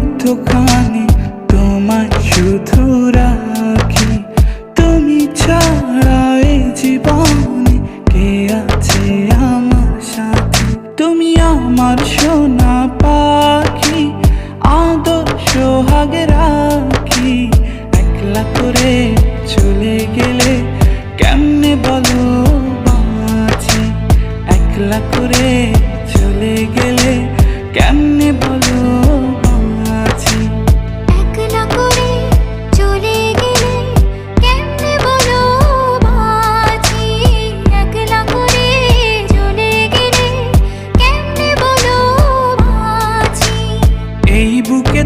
মধ্যখানে তোমায় শুধু রাখি। তুমি ছাড়া এই জীবনে কে আছে আমার সাথে? তুমি আমার সোনা পাখি, আদর সোহাগে রাখি। একলা করে চলে গেলে কেমনে বলো বাঁচি? একলা করে চলে গেলে কেমনে বলো